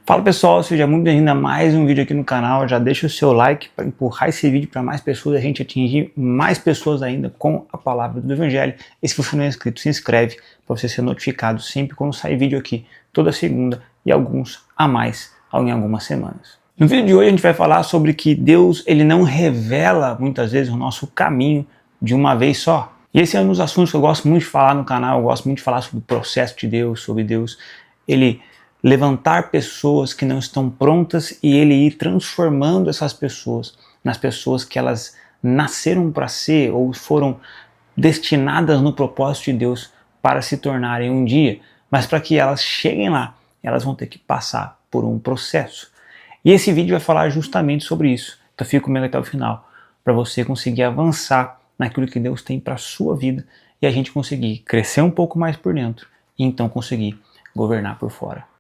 Fala pessoal, seja muito bem-vindo a mais um vídeo aqui no canal. Já deixa o seu like para empurrar esse vídeo para mais pessoas, a gente atingir mais pessoas ainda com a palavra do Evangelho. E se você não é inscrito, se inscreve para você ser notificado sempre quando sair vídeo aqui, toda segunda e alguns a mais em algumas semanas. No vídeo de hoje a gente vai falar sobre que Deus ele não revela muitas vezes o nosso caminho de uma vez só. E esse é um dos assuntos que eu gosto muito de falar no canal, eu gosto muito de falar sobre o processo de Deus, sobre Deus ele levantar pessoas que não estão prontas e ele ir transformando essas pessoas nas pessoas que elas nasceram para ser ou foram destinadas no propósito de Deus para se tornarem um dia, mas para que elas cheguem lá, elas vão ter que passar por um processo. E esse vídeo vai falar justamente sobre isso, então fica comigo até o final, para você conseguir avançar naquilo que Deus tem para a sua vida e a gente conseguir crescer um pouco mais por dentro e então conseguir governar por fora.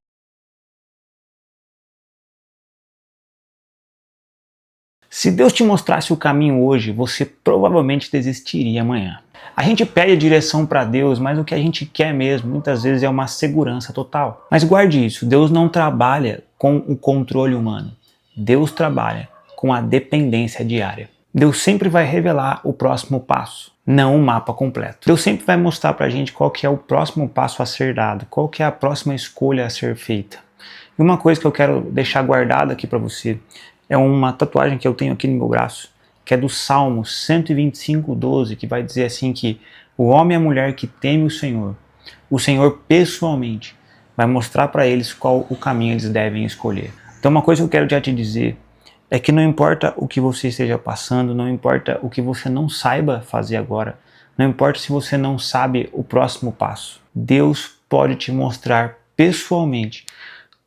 Se Deus te mostrasse o caminho hoje, você provavelmente desistiria amanhã. A gente pede a direção para Deus, mas o que a gente quer mesmo, muitas vezes, é uma segurança total. Mas guarde isso, Deus não trabalha com o controle humano. Deus trabalha com a dependência diária. Deus sempre vai revelar o próximo passo, não o mapa completo. Deus sempre vai mostrar para a gente qual que é o próximo passo a ser dado, qual que é a próxima escolha a ser feita. E uma coisa que eu quero deixar guardada aqui para você, é uma tatuagem que eu tenho aqui no meu braço, que é do Salmo 125:12, que vai dizer assim que o homem e a mulher que teme o Senhor pessoalmente vai mostrar para eles qual o caminho eles devem escolher. Então uma coisa que eu quero já te dizer é que não importa o que você esteja passando, não importa o que você não saiba fazer agora, não importa se você não sabe o próximo passo, Deus pode te mostrar pessoalmente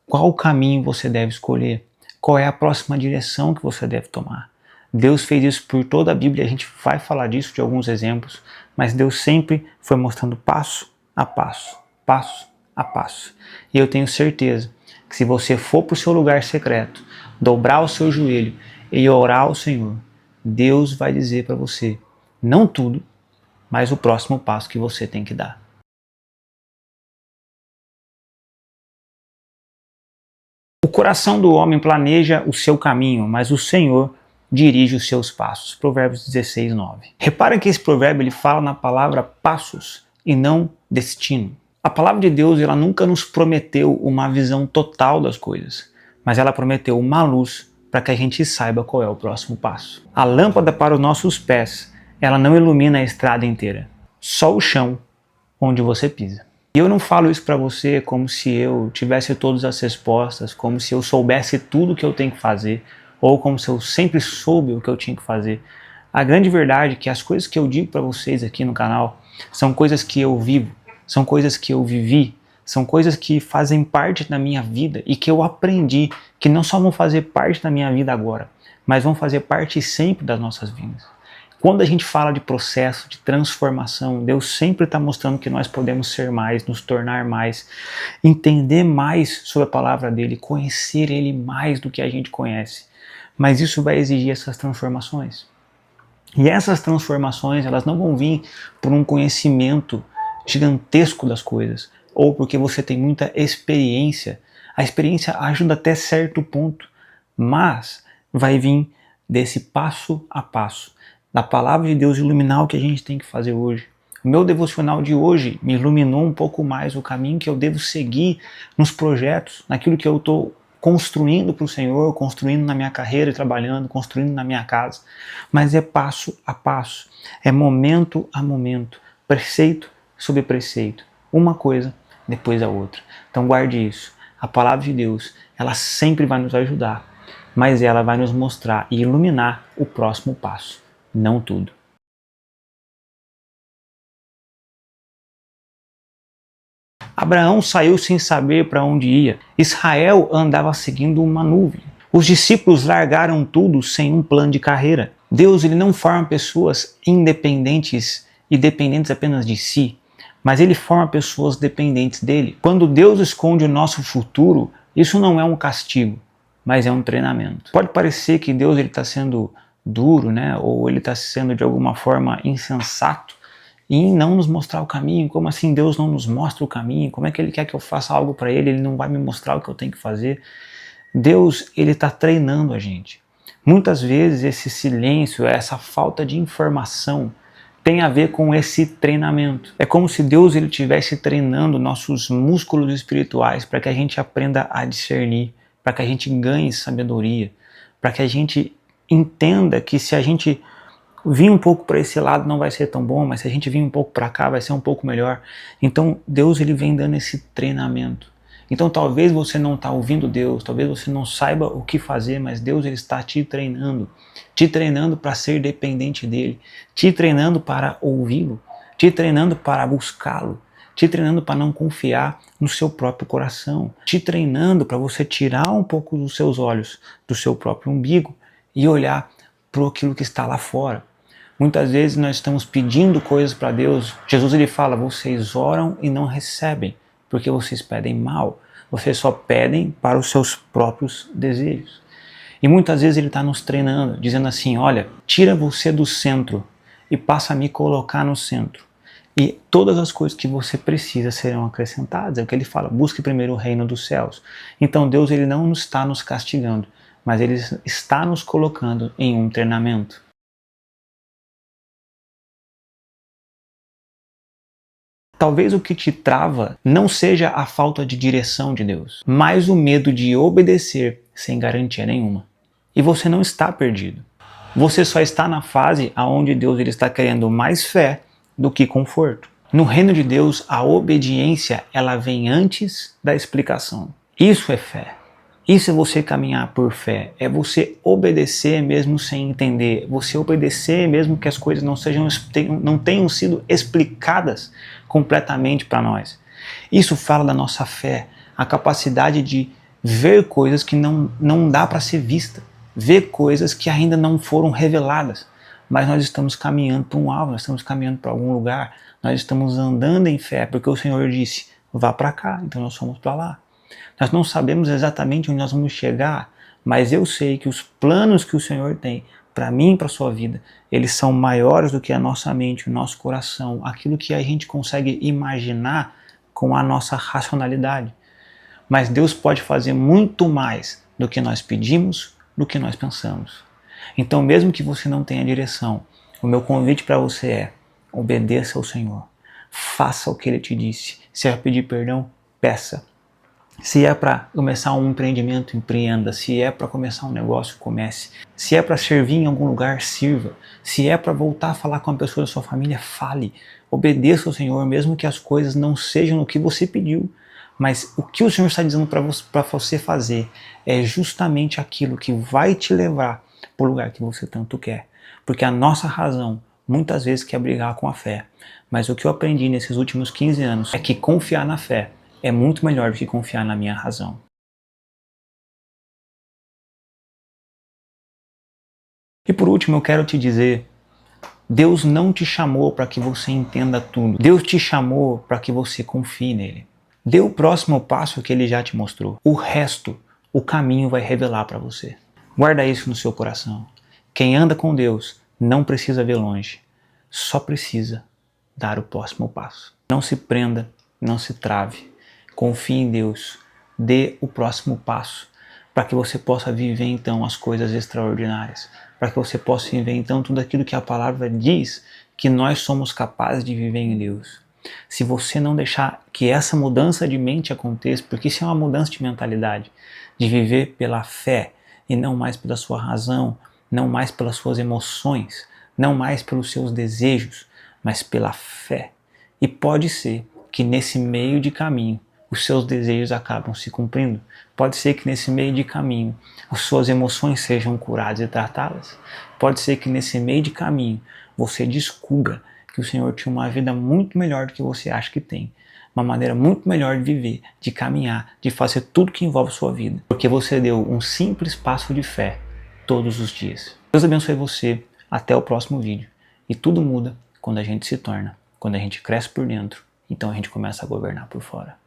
qual caminho você deve escolher. Qual é a próxima direção que você deve tomar? Deus fez isso por toda a Bíblia, a gente vai falar disso de alguns exemplos, mas Deus sempre foi mostrando passo a passo, passo a passo. E eu tenho certeza que se você for para o seu lugar secreto, dobrar o seu joelho e orar ao Senhor, Deus vai dizer para você, não tudo, mas o próximo passo que você tem que dar. O coração do homem planeja o seu caminho, mas o Senhor dirige os seus passos. Provérbios 16:9. Repara que esse provérbio ele fala na palavra passos e não destino. A palavra de Deus ela nunca nos prometeu uma visão total das coisas, mas ela prometeu uma luz para que a gente saiba qual é o próximo passo. A lâmpada para os nossos pés, ela não ilumina a estrada inteira, só o chão onde você pisa. E eu não falo isso para você como se eu tivesse todas as respostas, como se eu soubesse tudo o que eu tenho que fazer, ou como se eu sempre soube o que eu tinha que fazer. A grande verdade é que as coisas que eu digo para vocês aqui no canal são coisas que eu vivo, são coisas que eu vivi, são coisas que fazem parte da minha vida e que eu aprendi que não só vão fazer parte da minha vida agora, mas vão fazer parte sempre das nossas vidas. Quando a gente fala de processo, de transformação, Deus sempre está mostrando que nós podemos ser mais, nos tornar mais, entender mais sobre a palavra dele, conhecer ele mais do que a gente conhece. Mas isso vai exigir essas transformações. E essas transformações, elas não vão vir por um conhecimento gigantesco das coisas, ou porque você tem muita experiência. A experiência ajuda até certo ponto, mas vai vir desse passo a passo, da palavra de Deus iluminar o que a gente tem que fazer hoje. O meu devocional de hoje me iluminou um pouco mais o caminho que eu devo seguir nos projetos, naquilo que eu estou construindo para o Senhor, construindo na minha carreira, trabalhando, construindo na minha casa. Mas é passo a passo, é momento a momento, preceito sobre preceito, uma coisa depois da outra. Então guarde isso. A palavra de Deus, ela sempre vai nos ajudar, mas ela vai nos mostrar e iluminar o próximo passo. Não tudo. Abraão saiu sem saber para onde ia. Israel andava seguindo uma nuvem. Os discípulos largaram tudo sem um plano de carreira. Deus ele não forma pessoas independentes e dependentes apenas de si, mas ele forma pessoas dependentes dele. Quando Deus esconde o nosso futuro, isso não é um castigo, mas é um treinamento. Pode parecer que Deus está sendo duro, né? Ou ele está sendo de alguma forma insensato e em não nos mostrar o caminho. Como assim Deus não nos mostra o caminho? Como é que Ele quer que eu faça algo para Ele? Ele não vai me mostrar o que eu tenho que fazer? Deus, Ele está treinando a gente. Muitas vezes esse silêncio, essa falta de informação tem a ver com esse treinamento. É como se Deus ele estivesse treinando nossos músculos espirituais para que a gente aprenda a discernir, para que a gente ganhe sabedoria, para que a gente entenda que se a gente vir um pouco para esse lado não vai ser tão bom, mas se a gente vir um pouco para cá vai ser um pouco melhor. Então Deus ele vem dando esse treinamento. Então talvez você não está ouvindo Deus, talvez você não saiba o que fazer, mas Deus ele está te treinando para ser dependente dele, te treinando para ouvi-lo, te treinando para buscá-lo, te treinando para não confiar no seu próprio coração, te treinando para você tirar um pouco dos seus olhos do seu próprio umbigo e olhar para aquilo que está lá fora. Muitas vezes nós estamos pedindo coisas para Deus. Jesus ele fala, vocês oram e não recebem, porque vocês pedem mal. Vocês só pedem para os seus próprios desejos. E muitas vezes ele está nos treinando, dizendo assim, olha, tira você do centro e passa a me colocar no centro. E todas as coisas que você precisa serão acrescentadas. É o que ele fala, busque primeiro o reino dos céus. Então Deus ele não está nos castigando, mas ele está nos colocando em um treinamento. Talvez o que te trava não seja a falta de direção de Deus, mas o medo de obedecer sem garantia nenhuma. E você não está perdido. Você só está na fase onde Deus ele está querendo mais fé do que conforto. No reino de Deus, a obediência ela vem antes da explicação. Isso é fé. Isso é você caminhar por fé, é você obedecer mesmo sem entender, você obedecer mesmo que as coisas não tenham sido explicadas completamente para nós. Isso fala da nossa fé, a capacidade de ver coisas que não dá para ser vista, ver coisas que ainda não foram reveladas, mas nós estamos caminhando para um alvo, nós estamos caminhando para algum lugar, nós estamos andando em fé, porque o Senhor disse, vá para cá, então nós fomos para lá. Nós não sabemos exatamente onde nós vamos chegar, mas eu sei que os planos que o Senhor tem para mim e para a sua vida, eles são maiores do que a nossa mente, o nosso coração, aquilo que a gente consegue imaginar com a nossa racionalidade. Mas Deus pode fazer muito mais do que nós pedimos, do que nós pensamos. Então, mesmo que você não tenha direção, o meu convite para você é, obedeça ao Senhor. Faça o que Ele te disse. Se é pedir perdão, peça. Se é para começar um empreendimento, empreenda. Se é para começar um negócio, comece. Se é para servir em algum lugar, sirva. Se é para voltar a falar com uma pessoa da sua família, fale. Obedeça ao Senhor, mesmo que as coisas não sejam o que você pediu. Mas o que o Senhor está dizendo para você fazer é justamente aquilo que vai te levar para o lugar que você tanto quer. Porque a nossa razão muitas vezes quer brigar com a fé. Mas o que eu aprendi nesses últimos 15 anos é que confiar na fé é muito melhor do que confiar na minha razão. E por último, eu quero te dizer, Deus não te chamou para que você entenda tudo. Deus te chamou para que você confie nele. Dê o próximo passo que ele já te mostrou. O resto, o caminho vai revelar para você. Guarda isso no seu coração. Quem anda com Deus não precisa ver longe. Só precisa dar o próximo passo. Não se prenda, não se trave. Confie em Deus, dê o próximo passo, para que você possa viver então as coisas extraordinárias, para que você possa viver então tudo aquilo que a palavra diz que nós somos capazes de viver em Deus. Se você não deixar que essa mudança de mente aconteça, porque isso é uma mudança de mentalidade, de viver pela fé e não mais pela sua razão, não mais pelas suas emoções, não mais pelos seus desejos, mas pela fé. E pode ser que nesse meio de caminho os seus desejos acabam se cumprindo. Pode ser que nesse meio de caminho as suas emoções sejam curadas e tratadas. Pode ser que nesse meio de caminho você descubra que o Senhor tinha uma vida muito melhor do que você acha que tem. Uma maneira muito melhor de viver, de caminhar, de fazer tudo que envolve sua vida. Porque você deu um simples passo de fé todos os dias. Deus abençoe você. Até o próximo vídeo. E tudo muda quando a gente se torna, quando a gente cresce por dentro. Então a gente começa a governar por fora.